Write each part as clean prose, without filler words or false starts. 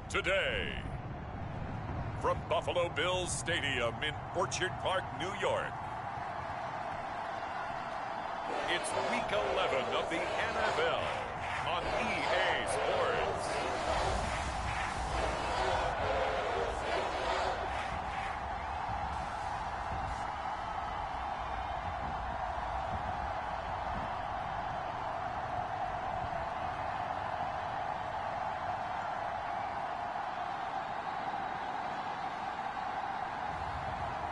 today. From Buffalo Bills Stadium in Orchard Park, New York. It's Week 11 of the NFL on EA Sports.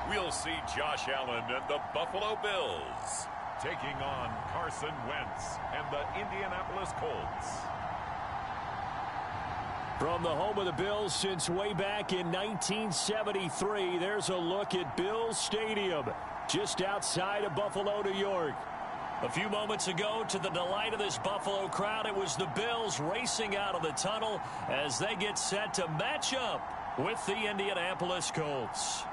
We'll see Josh Allen and the Buffalo Bills taking on Carson Wentz and the Indianapolis Colts. From the home of the Bills since way back in 1973, there's a look at Bills Stadium just outside of Buffalo, New York. A few moments ago, to the delight of this Buffalo crowd, it was the Bills racing out of the tunnel as they get set to match up with the Indianapolis Colts.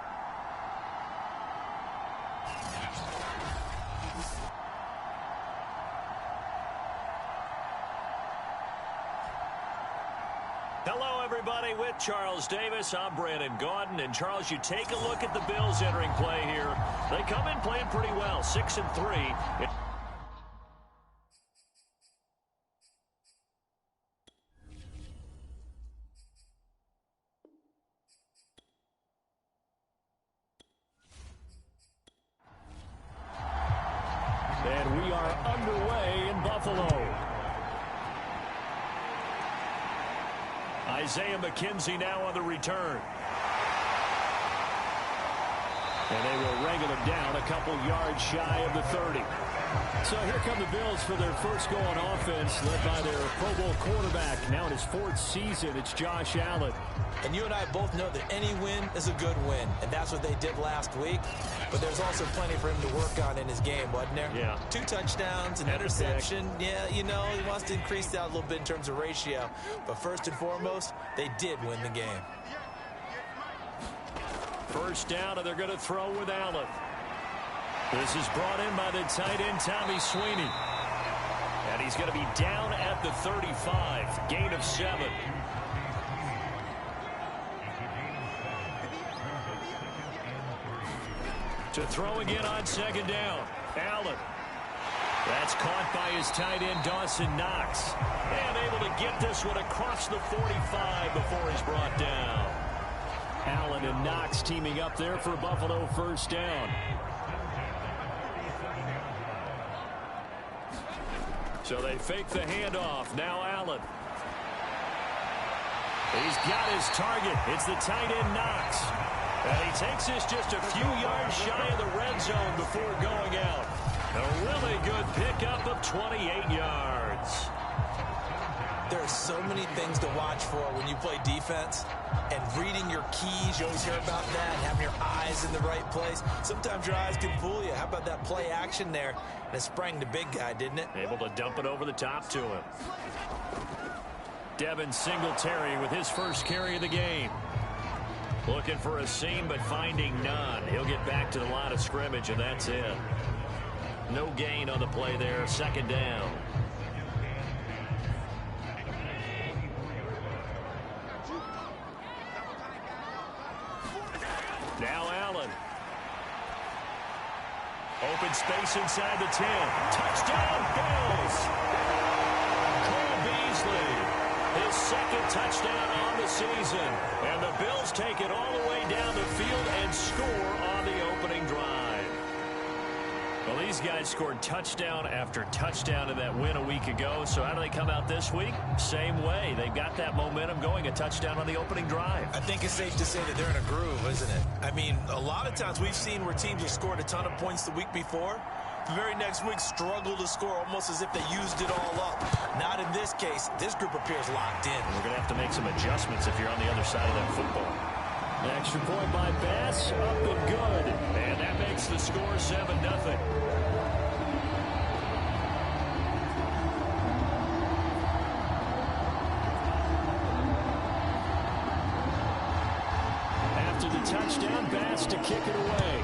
Hello, everybody. With Charles Davis, I'm Brandon Gaudin. And, Charles, you take a look at the Bills entering play here. They come in playing pretty well, 6-3. And we are underway in Buffalo. Isaiah McKenzie now on the return. And they will wrangle him down a couple yards shy of the 30. So here come the Bills for their first go on offense, led by their Pro Bowl quarterback. Now in his fourth season, it's Josh Allen. And you and I both know that any win is a good win. And that's what they did last week. But there's also plenty for him to work on in his game, wasn't there? Yeah. 2 touchdowns, an interception. Yeah, you know, he wants to increase that a little bit in terms of ratio. But first and foremost, they did win the game. First down, and they're going to throw with Allen. This is brought in by the tight end, Tommy Sweeney. And he's going to be down at the 35. Gain of 7. To throw again on second down. Allen. That's caught by his tight end, Dawson Knox. And able to get this one across the 45 before he's brought down. Allen and Knox teaming up there for Buffalo first down. So they fake the handoff. Now Allen. He's got his target. It's the tight end, Knox. And he takes this just a few yards shy of the red zone before going out. A really good pickup of 28 yards. There are so many things to watch for when you play defense. And reading your keys, you always hear about that. Having your eyes in the right place. Sometimes your eyes can fool you. How about that play action there? And it sprang the big guy, didn't it? Able to dump it over the top to him. Devin Singletary with his first carry of the game. Looking for a seam, but finding none. He'll get back to the line of scrimmage, and that's it. No gain on the play there. Second down. Now Allen. Open space inside the 10. Touchdown, Bills! Cole Beasley, his second touchdown on the season. And the Bills take it all the way down the field and score on the opening drive. Well, these guys scored touchdown after touchdown in that win a week ago. So how do they come out this week? Same way. They've got that momentum going, a touchdown on the opening drive. I think it's safe to say that they're in a groove, isn't it? I mean, a lot of times we've seen where teams have scored a ton of points the week before. The very next week struggle to score almost as if they used it all up. Not in this case. This group appears locked in. We're going to have to make some adjustments if you're on the other side of that football. Extra point by Bass, up and good. And that makes the score 7-0. After the touchdown, Bass to kick it away.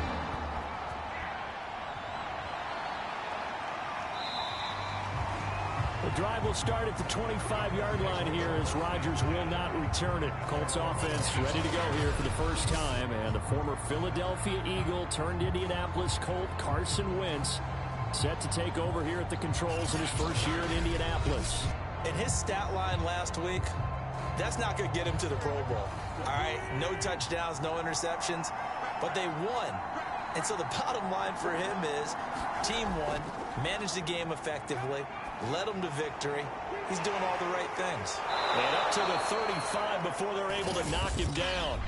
The drive will start at the 25-yard line here as Rodgers will not return it. Colts offense ready to go here for the first time. And the former Philadelphia Eagle turned Indianapolis Colt Carson Wentz set to take over here at the controls in his first year in Indianapolis. In his stat line last week, that's not going to get him to the Pro Bowl. All right, no touchdowns, no interceptions, but they won. And so the bottom line for him is team won, managed the game effectively, led them to victory. He's doing all the right things. And up to the 35 before they're able to knock him down.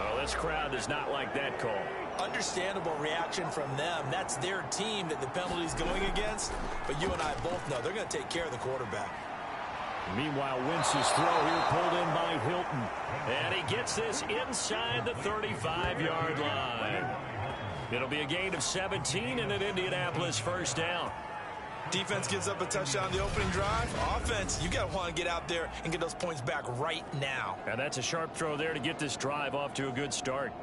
Oh, this crowd does not like that call. Understandable reaction from them. That's their team that the penalty's going against. But you and I both know they're going to take care of the quarterback. Meanwhile, Wentz's throw here pulled in by Hilton. And he gets this inside the 35-yard line. It'll be a gain of 17 and an Indianapolis first down. Defense gives up a touchdown the opening drive. Offense, you got to want to get out there and get those points back right now. And that's a sharp throw there to get this drive off to a good start.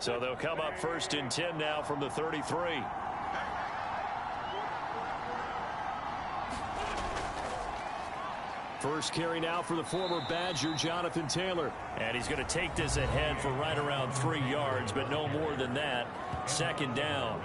So they'll come up first and 10 now from the 33. First carry now for the former Badger, Jonathan Taylor. And he's going to take this ahead for right around 3 yards, but no more than that. Second down.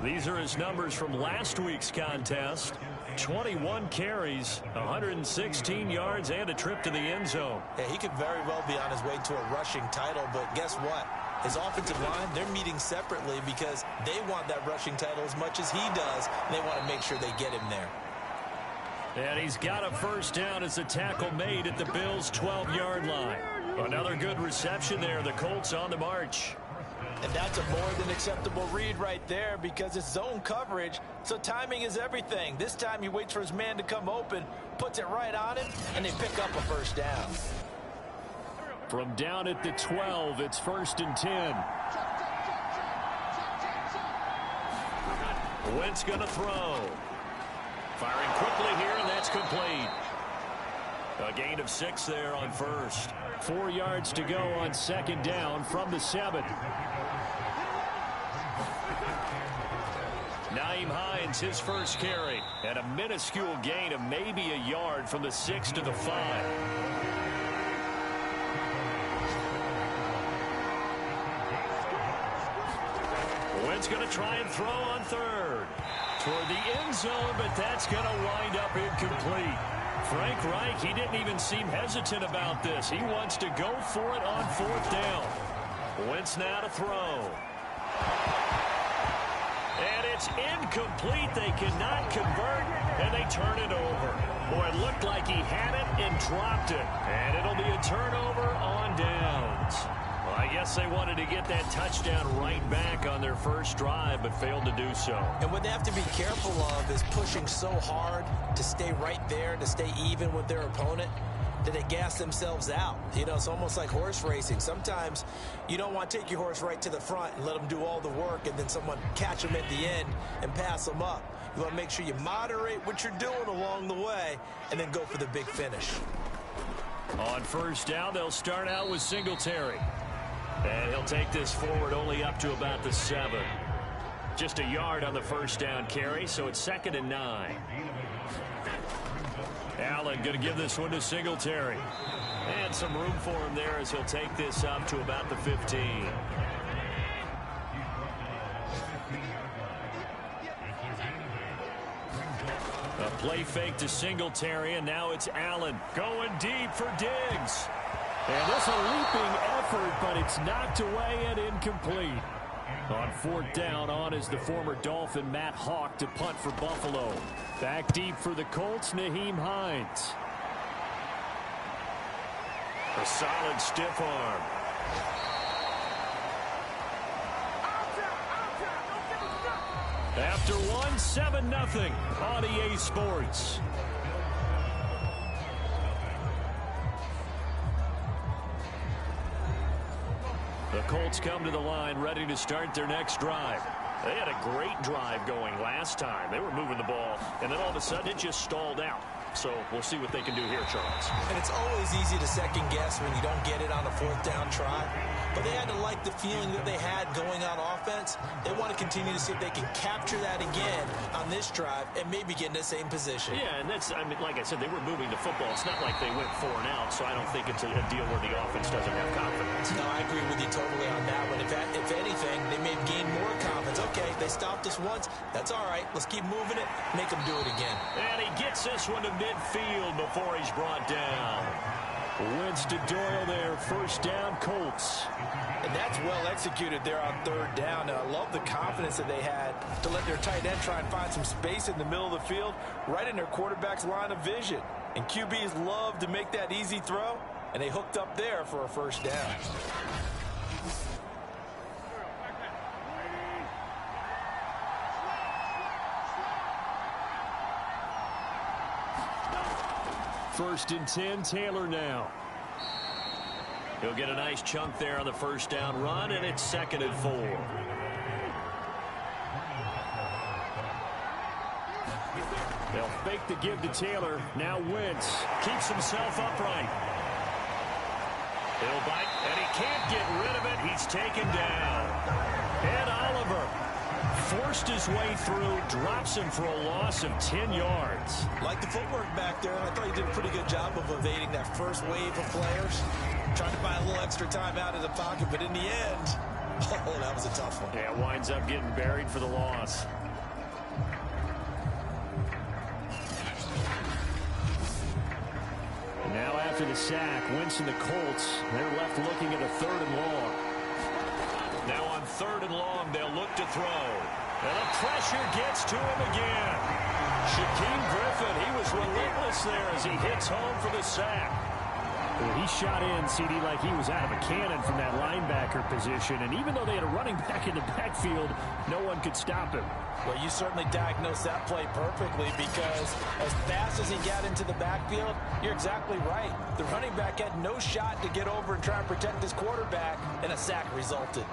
These are his numbers from last week's contest. 21 carries, 116 yards, and a trip to the end zone. Yeah, he could very well be on his way to a rushing title, but guess what? His offensive line, they're meeting separately because they want that rushing title as much as he does, and they want to make sure they get him there. And he's got a first down as the tackle made at the Bills' 12-yard line. Another good reception there. The Colts on the march. And that's a more than acceptable read right there because it's zone coverage, so timing is everything. This time he waits for his man to come open, puts it right on him, and they pick up a first down. From down at the 12, it's first and 10. Wentz going to throw. Firing quickly here, and that's complete. A gain of 6 there on first. 4 yards to go on second down from the 7. Nyheim Hines, his first carry, and a minuscule gain of maybe a yard from the 6 to the 5. Wentz going to try and throw on third. Toward the end zone, but that's going to wind up incomplete. Frank Reich, he didn't even seem hesitant about this. He wants to go for it on fourth down. Wentz now to throw. And it's incomplete. They cannot convert, and they turn it over. Boy, it looked like he had it and dropped it. And it'll be a turnover on downs. Well, I guess they wanted to get that touchdown right back on their first drive, but failed to do so. And what they have to be careful of is pushing so hard to stay right there, to stay even with their opponent, that they gas themselves out. You know, it's almost like horse racing. Sometimes you don't want to take your horse right to the front and let them do all the work and then someone catch them at the end and pass them up. You want to make sure you moderate what you're doing along the way and then go for the big finish. On first down, they'll start out with Singletary. And he'll take this forward only up to about the 7. Just a yard on the first down carry, so it's 2nd and 9. Allen going to give this one to Singletary. And some room for him there as he'll take this up to about the 15. A play fake to Singletary, and now it's Allen going deep for Diggs. And this a leaping effort, but it's knocked away and incomplete. On fourth down, on is the former Dolphin Matt Hawk to punt for Buffalo. Back deep for the Colts, Nyheim Hines. A solid stiff arm. After one, 7-0 on EA Sports. The Colts come to the line ready to start their next drive. They had a great drive going last time. They were moving the ball, and then all of a sudden it just stalled out. So we'll see what they can do here, Charles. And it's always easy to second guess when you don't get it on a fourth down try. But they had to like the feeling that they had going on offense. They want to continue to see if they can capture that again on this drive and maybe get in the same position. Yeah, and that's, I mean, like I said, they were moving the football. It's not like they went 4 and out, so I don't think it's a deal where the offense doesn't have confidence. No, I agree with you totally on that one. If anything, they may have gained more confidence. Okay, they stopped us once. That's all right. Let's keep moving it. Make them do it again. And he gets this one to midfield before he's brought down. Winston Doyle there, first down, Colts. And that's well executed there on third down. I love the confidence that they had to let their tight end try and find some space in the middle of the field, right in their quarterback's line of vision. And QBs love to make that easy throw, and they hooked up there for a first down. First and 10, Taylor now. He'll get a nice chunk there on the first down run, and it's 2nd and 4. They'll fake the give to Taylor. Now Wentz keeps himself upright. He'll bite, and he can't get rid of it. He's taken down. And Oliver forced his way through, drops him for a loss of 10 yards. Like the footwork back there, I thought he did a pretty good job of evading that first wave of players. Trying to buy a little extra time out of the pocket, but in the end, oh, that was a tough one. Yeah, winds up getting buried for the loss. And now after the sack, Wentz and the Colts, they're left looking at a 3rd and long. Now on 3rd and long, they'll look to throw. And the pressure gets to him again. Shaquem Griffin, he was relentless there as he hits home for the sack. Well, he shot in, CD, like he was out of a cannon from that linebacker position. And even though they had a running back in the backfield, no one could stop him. Well, you certainly diagnosed that play perfectly because as fast as he got into the backfield, you're exactly right. The running back had no shot to get over and try and protect his quarterback, and a sack resulted.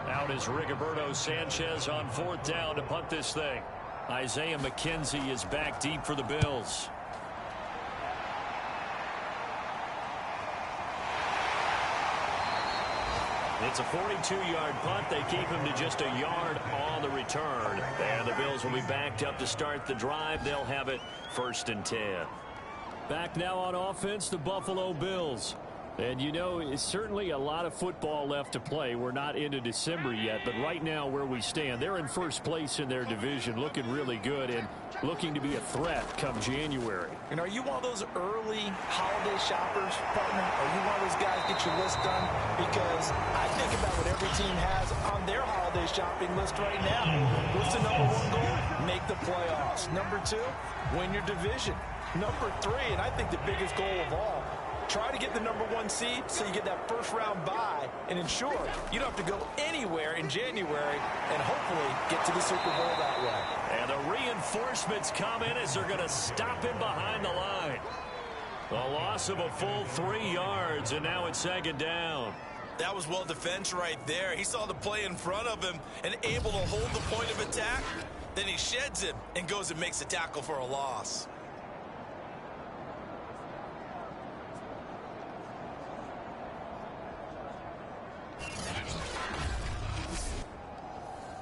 Out is Rigoberto Sanchez on 4th down to punt this thing. Isaiah McKenzie is back deep for the Bills. It's a 42-yard punt. They keep him to just a yard on the return. And the Bills will be backed up to start the drive. They'll have it 1st and 10. Back now on offense, the Buffalo Bills. And, you know, it's certainly a lot of football left to play. We're not into December yet, but right now where we stand, they're in first place in their division, looking really good and looking to be a threat come January. And are you one of those early holiday shoppers, partner? Are you one of those guys get your list done? Because I think about what every team has on their holiday shopping list right now. What's the number 1 goal? Make the playoffs. Number 2, win your division. Number 3, and I think the biggest goal of all, try to get the number 1 seed so you get that first-round bye and ensure you don't have to go anywhere in January and hopefully get to the Super Bowl that way. And the reinforcements come in as they're going to stop him behind the line. The loss of a full 3 yards, and now it's 2nd down. That was well defense right there. He saw the play in front of him and able to hold the point of attack. Then he sheds him and goes and makes a tackle for a loss.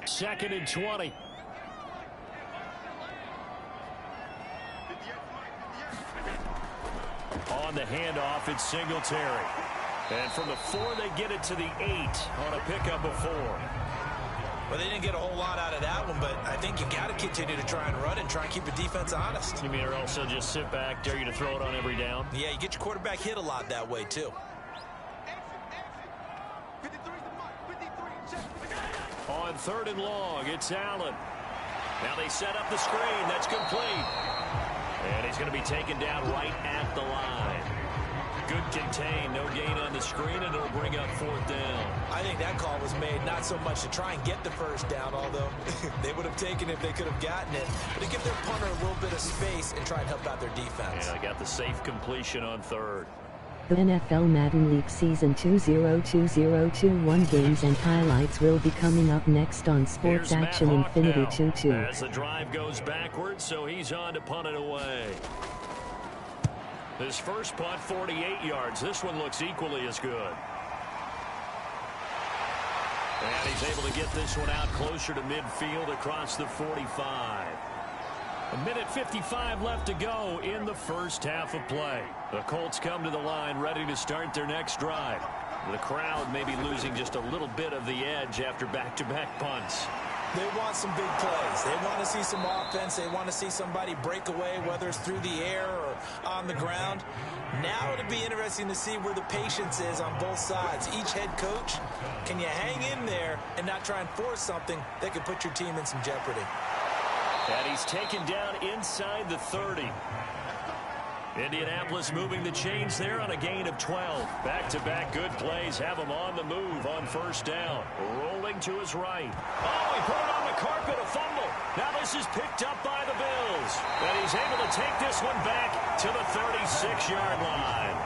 Second and 20. On the handoff, it's Singletary. And from the 4, they get it to the 8 on a pickup of 4. Well, they didn't get a whole lot out of that one, but I think you got to continue to try and run and try and keep the defense honest. You mean or also just sit back, dare you to throw it on every down? Yeah, you get your quarterback hit a lot that way, too. On 3rd and long, it's Allen. Now they set up the screen. That's complete. And he's going to be taken down right at the line. Good contain. No gain on the screen, and it'll bring up 4th down. I think that call was made not so much to try and get the first down, although they would have taken it if they could have gotten it, but to give their punter a little bit of space and try and help out their defense. Yeah, they got the safe completion on 3rd. The NFL Madden League Season 2020-21 games and highlights will be coming up next on Sports Here's Action Matt Hawk Infinity now, 22. as the drive goes backwards, so he's on to punt it away. His first punt, 48 yards. This one looks equally as good. And he's able to get this one out closer to midfield across the 45. 1:55 left to go in the first half of play. The Colts come to the line ready to start their next drive. The crowd may be losing just a little bit of the edge after back-to-back punts. They want some big plays. They want to see some offense. They want to see somebody break away, whether it's through the air or on the ground. Now it'll be interesting to see where the patience is on both sides. Each head coach, can you hang in there and not try and force something that could put your team in some jeopardy? And he's taken down inside the 30. Indianapolis moving the chains there on a gain of 12. Back-to-back good plays have him on the move on first down. Rolling to his right. Oh, he put it on the carpet, a fumble. Now this is picked up by the Bills. And he's able to take this one back to the 36-yard line.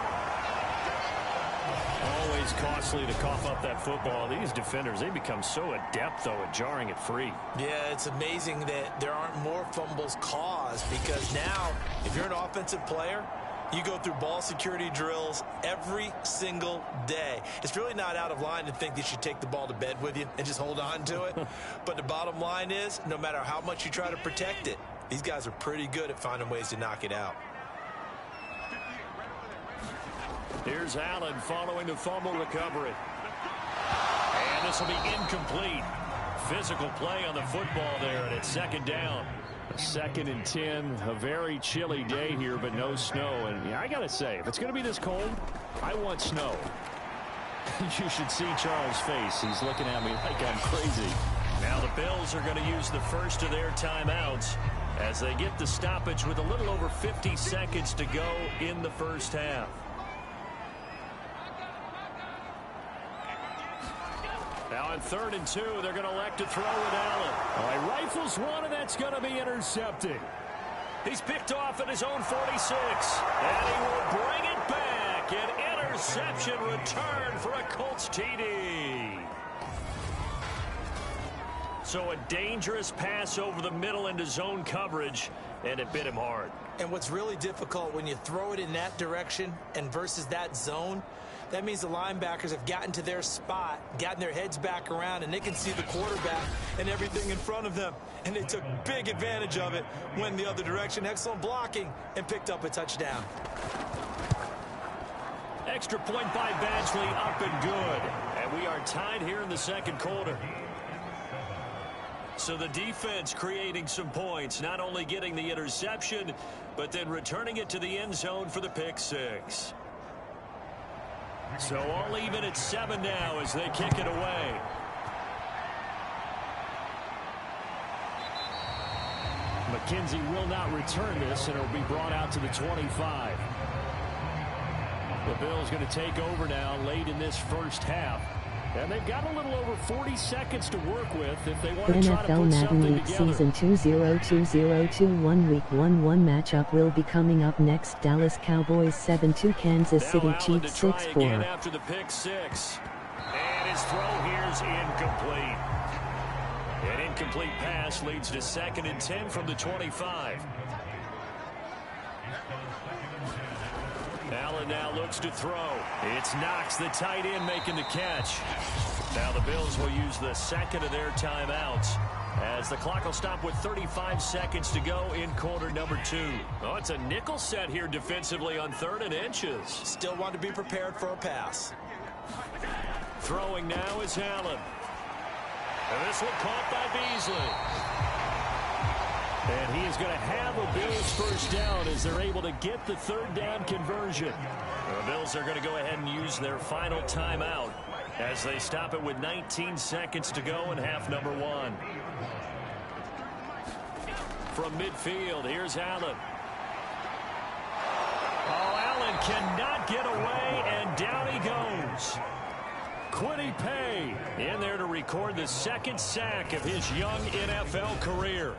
Always costly to cough up that football. These defenders, they become so adept, though, at jarring it free. Yeah, it's amazing that there aren't more fumbles caused, because now, if you're an offensive player, you go through ball security drills every single day. It's really not out of line to think that you should take the ball to bed with you and just hold on to it. But the bottom line is, no matter how much you try to protect it, these guys are pretty good at finding ways to knock it out. Here's Allen following the fumble recovery. And this will be incomplete. Physical play on the football there, and it's second down. 2nd and 10, a very chilly day here, but no snow. And I got to say, if it's going to be this cold, I want snow. You should see Charles' face. He's looking at me like I'm crazy. Now the Bills are going to use the first of their timeouts as they get the stoppage with a little over 50 seconds to go in the first half. Now on 3rd and 2, they're going to elect to throw with Allen. Oh, he rifles one, and that's going to be intercepted. He's picked off at his own 46, and he will bring it back. An interception return for a Colts TD. So a dangerous pass over the middle into zone coverage, and it bit him hard. And what's really difficult when you throw it in that direction and versus that zone, that means the linebackers have gotten to their spot, gotten their heads back around, and they can see the quarterback and everything in front of them. And they took big advantage of it, went the other direction, excellent blocking, and picked up a touchdown. Extra point by Badgley, up and good. And we are tied here in the second quarter. So the defense creating some points, not only getting the interception, but then returning it to the end zone for the pick six. So all even at 7 now as they kick it away. McKenzie will not return this, and it will be brought out to the 25. The Bills going to take over now late in this first half. And they've got a little over 40 seconds to work with if they want to try to put something League together. Season 2020-21 Week 1-1 matchup will be coming up next. Dallas Cowboys 7-2 Kansas City Chiefs 6-4. After the pick six. And his throw here's incomplete. An incomplete pass leads to 2nd and 10 from the 25. Allen now looks to throw. It's Knox, the tight end, making the catch. Now the Bills will use the second of their timeouts as the clock will stop with 35 seconds to go in quarter number 2. Oh, it's a nickel set here defensively on 3rd and inches. Still want to be prepared for a pass. Throwing now is Allen. And this one caught by Beasley. And he is going to have a Bills first down as they're able to get the 3rd down conversion. The Bills are going to go ahead and use their final timeout as they stop it with 19 seconds to go in half number 1. From midfield, here's Allen. Oh, Allen cannot get away, and down he goes. Quiddy Pay in there to record the 2nd sack of his young NFL career.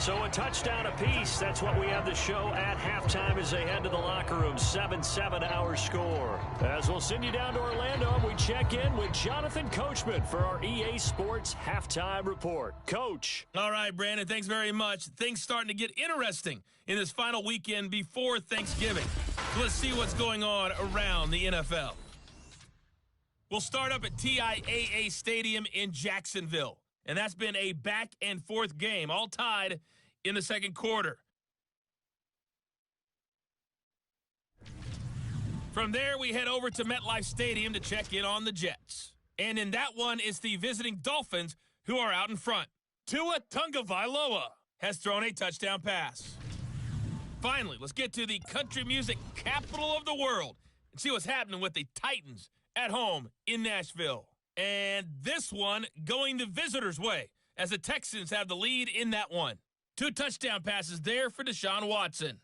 So a touchdown apiece. That's what we have the show at halftime as they head to the locker room. 7-7 our score. As we'll send you down to Orlando, we check in with Jonathan Coachman for our EA Sports Halftime Report. Coach. All right, Brandon, thanks very much. Things starting to get interesting in this final weekend before Thanksgiving. So let's see what's going on around the NFL. We'll start up at TIAA Stadium in Jacksonville. And that's been a back-and-forth game, all tied in the second quarter. From there, we head over to MetLife Stadium to check in on the Jets. And in that one, it's the visiting Dolphins who are out in front. Tua Tagovailoa has thrown a touchdown pass. Finally, let's get to the country music capital of the world and see what's happening with the Titans at home in Nashville. And this one going the visitors' way as the Texans have the lead in that one. 2 touchdown passes there for Deshaun Watson.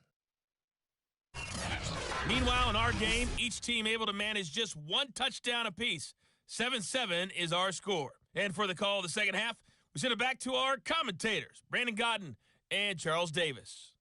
Meanwhile, in our game, each team able to manage just 1 touchdown apiece. 7-7 is our score. And for the call of the second half, we send it back to our commentators, Brandon Godden and Charles Davis.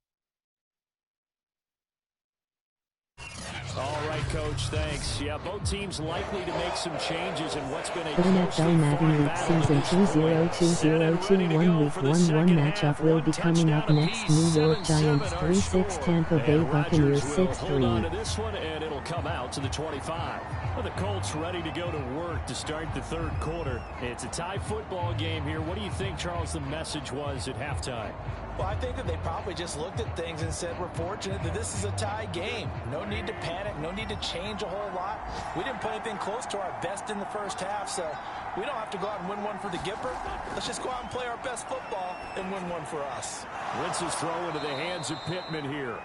All right, Coach, thanks. Yeah, both teams likely to make some changes in what's been a NFL Madden League Season 2020-21 Week 1-1 matchup will be coming up next. New York Giants 3-6, Tampa Bay Buccaneers 6-3. This one, and it'll come out to the 25. Well, the Colts ready to go to work to start the third quarter. It's a tie football game here. What do you think, Charles, the message was at halftime? Well, I think that they probably just looked at things and said, we're fortunate that this is a tie game. No need to panic. No need to change a whole lot. We didn't play anything close to our best in the first half, so we don't have to go out and win one for the Gipper. Let's just go out and play our best football and win one for us. Wentz's throw into the hands of Pittman here.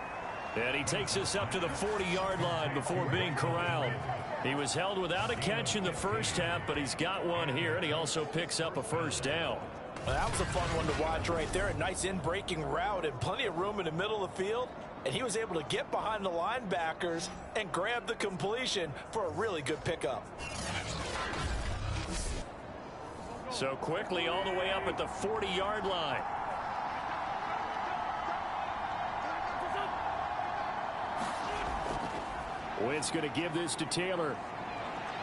And he takes us up to the 40-yard line before being corralled. He was held without a catch in the first half, but he's got one here, and he also picks up a first down. Well, that was a fun one to watch right there. A nice in-breaking route and plenty of room in the middle of the field. And he was able to get behind the linebackers and grab the completion for a really good pickup. So quickly all the way up at the 40-yard line. Wentz going to give this to Taylor.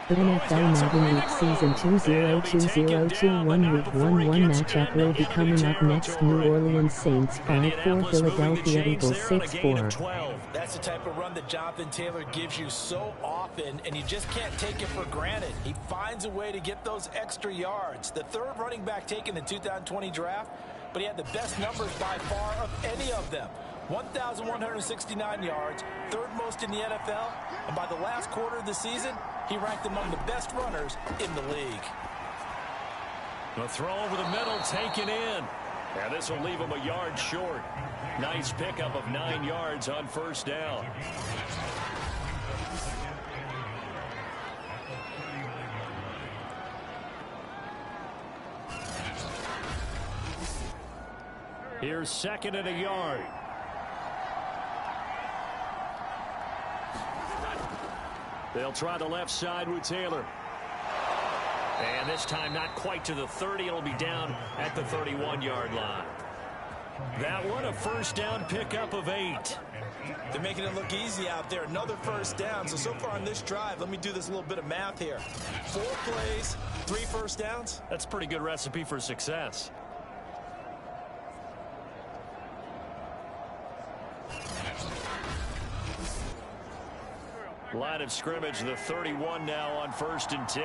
The NFL Madden League Season 2020-21 Week 1-1 matchup will be coming up next. New Orleans Saints 5-4, Philadelphia Eagles 6-4. That's the type of run that Jonathan Taylor gives you so often, and you just can't take it for granted. He finds a way to get those extra yards. The third running back taken in the 2020 draft, but he had the best numbers by far of any of them. 1,169 yards, third most in the NFL, and by the last quarter of the season, he ranked among the best runners in the league. The throw over the middle taken in. And this will leave him a yard short. Nice pickup of 9 yards on first down. Here's second and a yard. They'll try the left side with Taylor. And this time not quite to the 30. It'll be down at the 31-yard line. That one a first down pickup of 8. They're making it look easy out there. Another first down. So far on this drive, let me do this little bit of math here. 4 plays, 3 first downs. That's a pretty good recipe for success. Line of scrimmage, the 31 now on 1st and 10.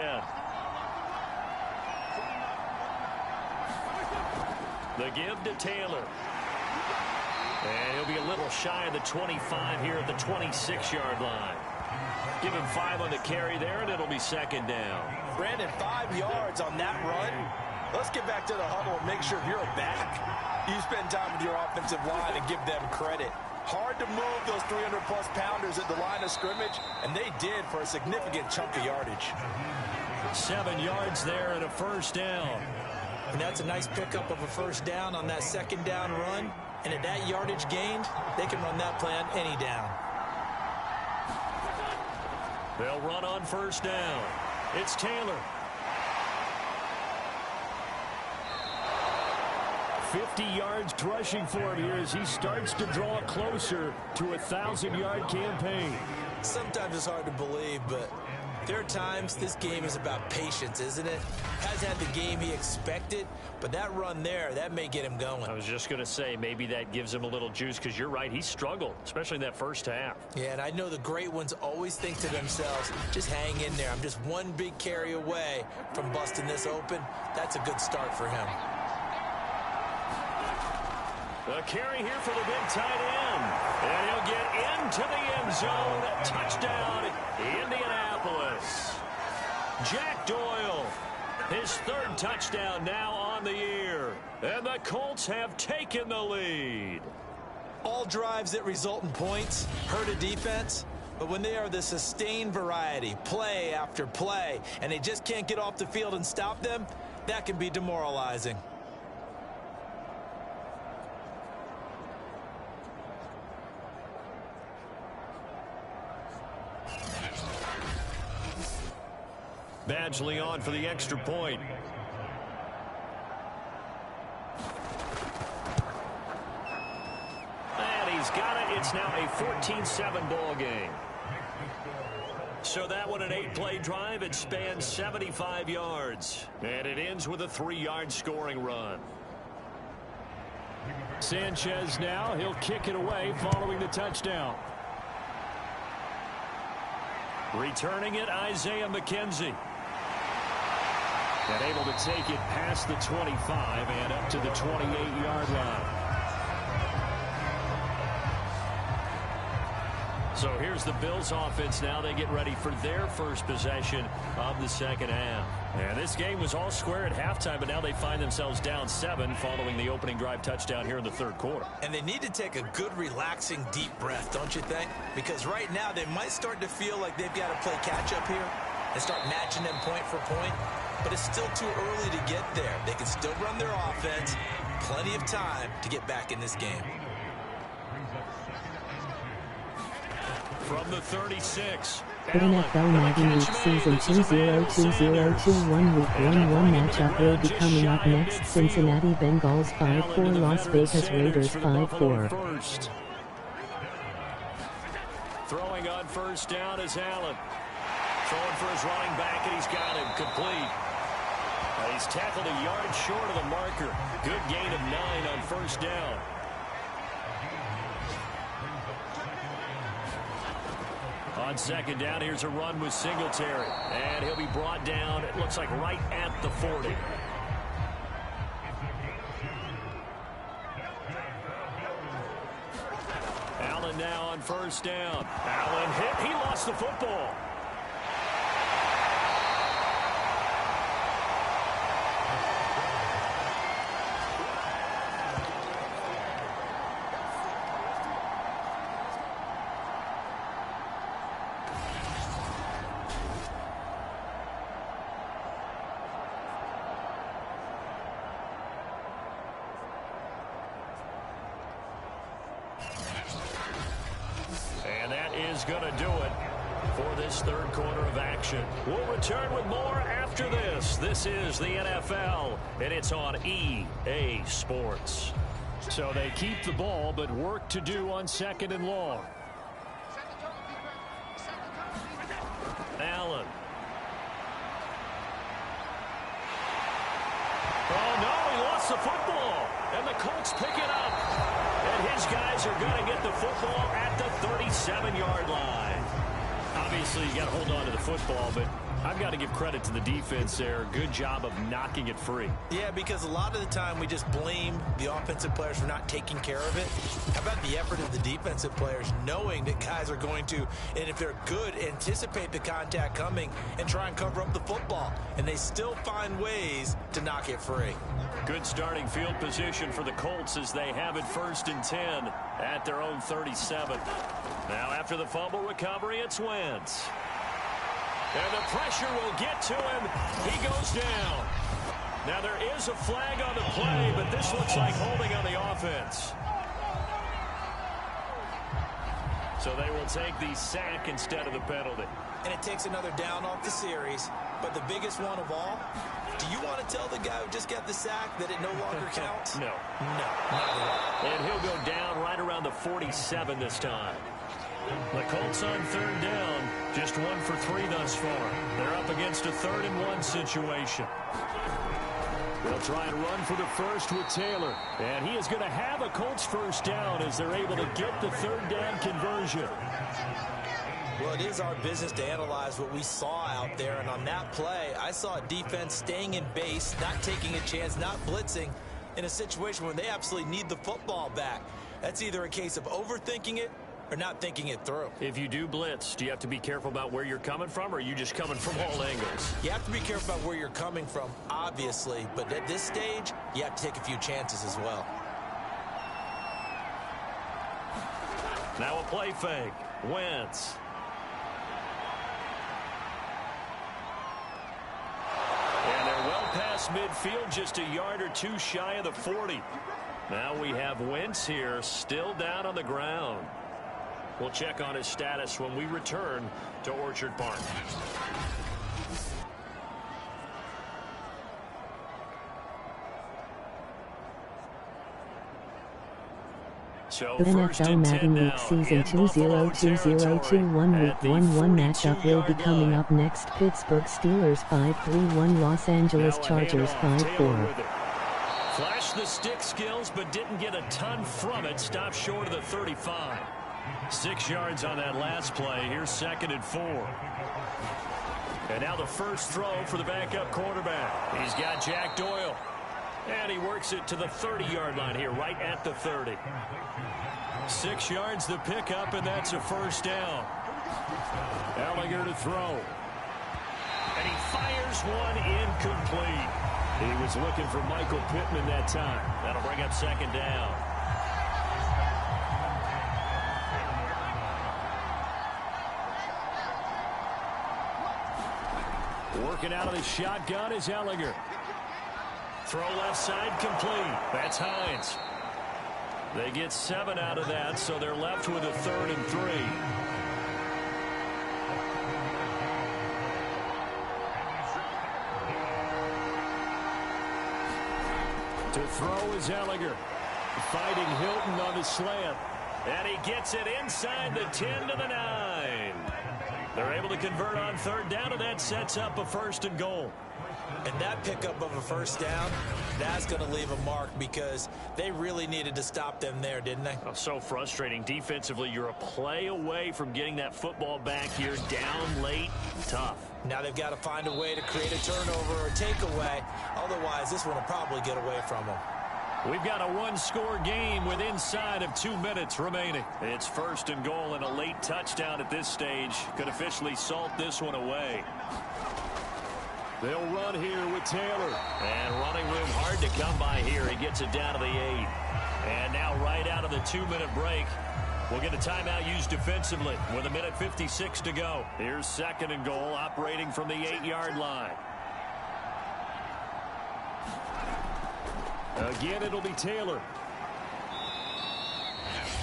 The give to Taylor. And he'll be a little shy of the 25 here at the 26-yard line. Give him 5 on the carry there, and it'll be second down. Brandon, 5 yards on that run. Let's get back to the huddle and make sure you're a back. You spend time with your offensive line and give them credit. Hard to move those 300-plus pounders at the line of scrimmage, and they did for a significant chunk of yardage. 7 yards there and a first down. And that's a nice pickup of a first down on that second down run. And at that yardage gained, they can run that play on any down. They'll run on first down. It's Taylor. 50 yards rushing for him here as he starts to draw closer to a 1,000-yard campaign. Sometimes it's hard to believe, but there are times this game is about patience, isn't it? Hasn't had the game he expected, but that run there, that may get him going. I was just going to say maybe that gives him a little juice because you're right, he struggled, especially in that first half. Yeah, and I know the great ones always think to themselves, just hang in there. I'm just one big carry away from busting this open. That's a good start for him. A carry here for the big tight end. And he'll get into the end zone. Touchdown, Indianapolis. Jack Doyle, his third touchdown now on the year. And the Colts have taken the lead. All drives that result in points hurt a defense, but when they are the sustained variety, play after play, and they just can't get off the field and stop them, that can be demoralizing. Badgley on for the extra point. And he's got it. It's now a 14-7 ball game. So that one, an 8-play drive. It spans 75 yards. And it ends with a 3-yard scoring run. Sanchez now. He'll kick it away following the touchdown. Returning it, Isaiah McKenzie. And able to take it past the 25 and up to the 28-yard line. So here's the Bills offense now. They get ready for their first possession of the second half. And this game was all square at halftime, but now they find themselves down 7 following the opening drive touchdown here in the third quarter. And they need to take a good, relaxing, deep breath, don't you think? Because right now they might start to feel like they've got to play catch-up here and start matching them point for point. But it's still too early to get there. They can still run their offense. Plenty of time to get back in this game. From the 36. NFL Madden Week Season 202021 Week 1-1 matchup will be coming up next. Cincinnati Bengals 5-4, Las Vegas Raiders 5-4. Throwing on first down is Allen. Throwing for his running back, and he's got him complete. He's tackled a yard short of the marker. Good gain of 9 on first down. On second down, here's a run with Singletary. And he'll be brought down, it looks like right at the 40. Allen now on first down. Allen hit, he lost the football. Going to do it for this third quarter of action. We'll return with more after this. This is the NFL, and it's on EA Sports. So they keep the ball, but work to do on second and long. Allen. Oh, no, he lost the football, and the Colts pick it up. And his guys are going to get the football at the 37-yard line. Obviously, you got to hold on to the football, but I've got to give credit to the defense there. Good job of knocking it free. Yeah, because a lot of the time we just blame the offensive players for not taking care of it. How about the effort of the defensive players knowing that guys are going to, and if they're good, anticipate the contact coming and try and cover up the football. And they still find ways to knock it free. Good starting field position for the Colts as they have it 1st and 10 at their own 37. Now after the fumble recovery, it's Wentz. And the pressure will get to him. He goes down. Now there is a flag on the play, but this looks like holding on the offense. So they will take the sack instead of the penalty. And it takes another down off the series. But the biggest one of all, Do you want to tell the guy who just got the sack that it no longer counts? No. No, not at all. And he'll go down right around the 47 this time. The Colts on third down, just 1 for 3 thus far. They're up against a 3rd and 1 situation. They'll try and run for the first with Taylor. And he is going to have a Colts first down as they're able to get the 3rd down conversion. Well, it is our business to analyze what we saw out there. And on that play, I saw a defense staying in base, not taking a chance, not blitzing in a situation where they absolutely need the football back. That's either a case of overthinking it or not thinking it through. If you do blitz, do you have to be careful about where you're coming from, or are you just coming from all angles? You have to be careful about where you're coming from, obviously, but at this stage, you have to take a few chances as well. Now a play fake. Wentz. And they're well past midfield, just a yard or 2 shy of the 40. Now we have Wentz here, still down on the ground. We'll check on his status when we return to Orchard Park. So NFL Madden Week Season 202021 Week 1-1 matchup will be coming up next. Pittsburgh Steelers 5-3-1 Los Angeles Chargers 5-4. Flashed the stick skills but didn't get a ton from it. Stopped short of the 35. 6 yards on that last play. Here's 2nd and 4. And now the first throw for the backup quarterback. He's got Jack Doyle. And he works it to the 30-yard line here, right at the 30. 6 yards the pickup, and that's a first down. Ellinger to throw. And he fires one incomplete. He was looking for Michael Pittman that time. That'll bring up 2nd down. Working out of the shotgun is Ellinger. Throw left side complete. That's Hines. They get 7 out of that, so they're left with a 3rd and 3. To throw is Ellinger. Fighting Hilton on the slant. And he gets it inside the 10 to the 9. They're able to convert on 3rd down, and that sets up a 1st and goal. And that pickup of a first down, that's going to leave a mark because they really needed to stop them there, didn't they? Oh, so frustrating. Defensively, you're a play away from getting that football back here. Down late, tough. Now they've got to find a way to create a turnover or takeaway. Otherwise, this one will probably get away from them. We've got a 1-score game with inside of 2 minutes remaining. It's 1st and goal and a late touchdown at this stage. Could officially salt this one away. They'll run here with Taylor. And running room hard to come by here. He gets it down to the 8. And now right out of the 2-minute break, we'll get a timeout used defensively with 1:56 to go. Here's 2nd and goal, operating from the 8-yard line. Again, it'll be Taylor.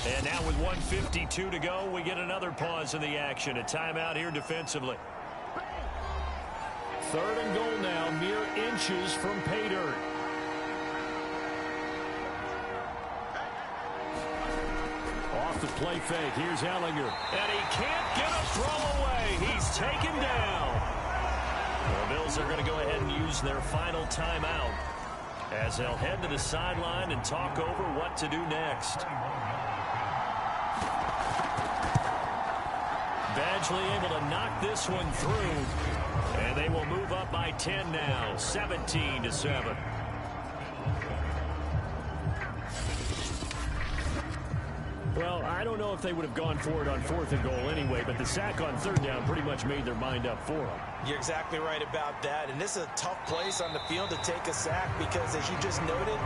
And now with 1:52 to go, we get another pause in the action. A timeout here defensively. 3rd and goal now, mere inches from pay dirt. Off the play fake, here's Ellinger. And he can't get a throw away. He's taken down. The Bills are going to go ahead and use their final timeout as they'll head to the sideline and talk over what to do next. Badgley able to knock this one through. And they will move up by 10 now, 17-7. Well, I don't know if they would have gone for it on 4th and goal anyway, but the sack on 3rd down pretty much made their mind up for them. You're exactly right about that. And this is a tough place on the field to take a sack because, as you just noted,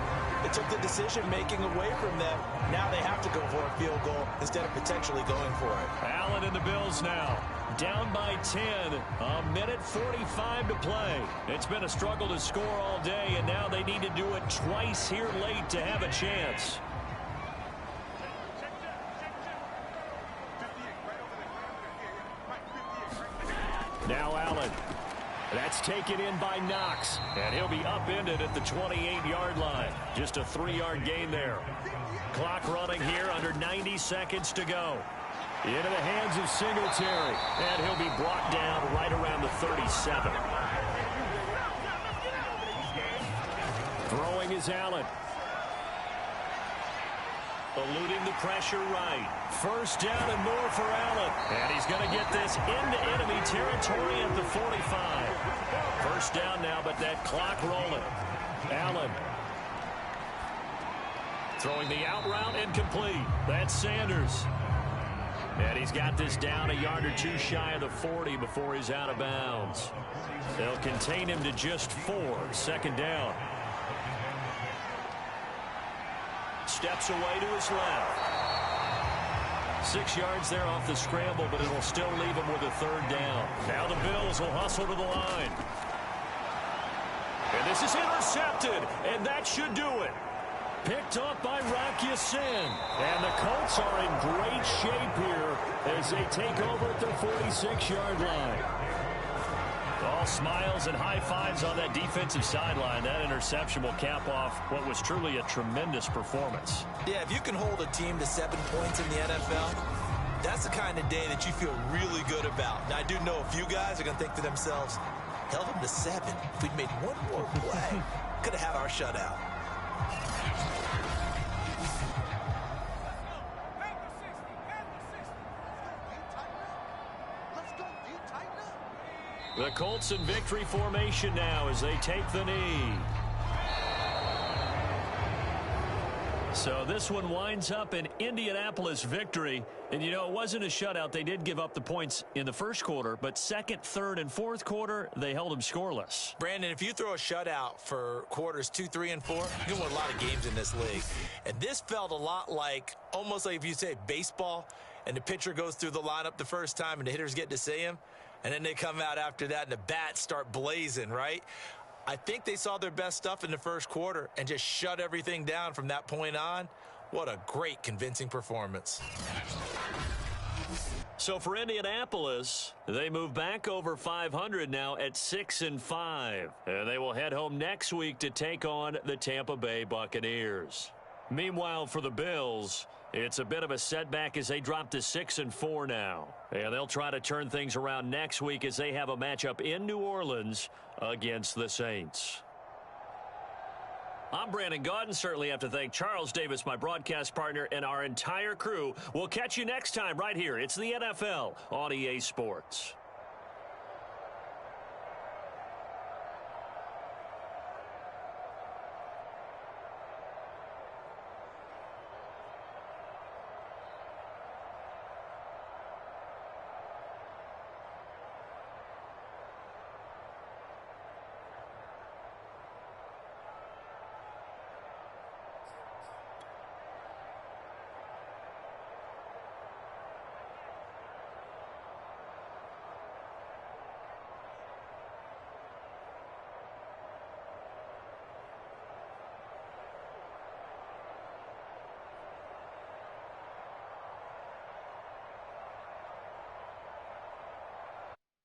it took the decision-making away from them. Now they have to go for a field goal instead of potentially going for it. Allen and the Bills now. Down by 10, 1:45 to play. It's been a struggle to score all day, and now they need to do it twice here late to have a chance. Now Allen. That's taken in by Knox, and he'll be upended at the 28-yard line. Just a 3-yard gain there. Clock running here, under 90 seconds to go. Into the hands of Singletary, and he'll be brought down right around the 37. Throwing is Allen. Eluding the pressure right. First down and more for Allen. And he's going to get this into enemy territory at the 45. First down now, but that clock rolling. Allen. Throwing the out route incomplete. That's Sanders. And he's got this down a yard or two shy of the 40 before he's out of bounds. They'll contain him to just 4. Second down. Steps away to his left. 6 yards there off the scramble, but it'll still leave him with a third down. Now the Bills will hustle to the line. And this is intercepted, and that should do it. Picked up by Rocky Sin. And the Colts are in great shape here as they take over at the 46-yard line. All smiles and high fives on that defensive sideline. That interception will cap off what was truly a tremendous performance. Yeah, if you can hold a team to 7 points in the NFL, that's the kind of day that you feel really good about. Now, I do know a few guys are going to think to themselves, held them to 7. If we'd made one more play, could have had our shutout. The Colts in victory formation now as they take the knee. So this one winds up in Indianapolis victory. And, you know, it wasn't a shutout. They did give up the points in the first quarter, but second, third, and fourth quarter, they held them scoreless. Brandon, if you throw a shutout for quarters 2, 3, and 4, you win a lot of games in this league. And this felt a lot like, almost like if you say baseball, and the pitcher goes through the lineup the first time and the hitters get to see him, and then they come out after that and the bats start blazing, right? I think they saw their best stuff in the first quarter and just shut everything down from that point on. What a great, convincing performance. So for Indianapolis, they move back over 500 now at 6-5. And they will head home next week to take on the Tampa Bay Buccaneers. Meanwhile, for the Bills, it's a bit of a setback as they drop to 6-4 now. And they'll try to turn things around next week as they have a matchup in New Orleans against the Saints. I'm Brandon Gaudin. Certainly have to thank Charles Davis, my broadcast partner, and our entire crew. We'll catch you next time right here. It's the NFL on EA Sports.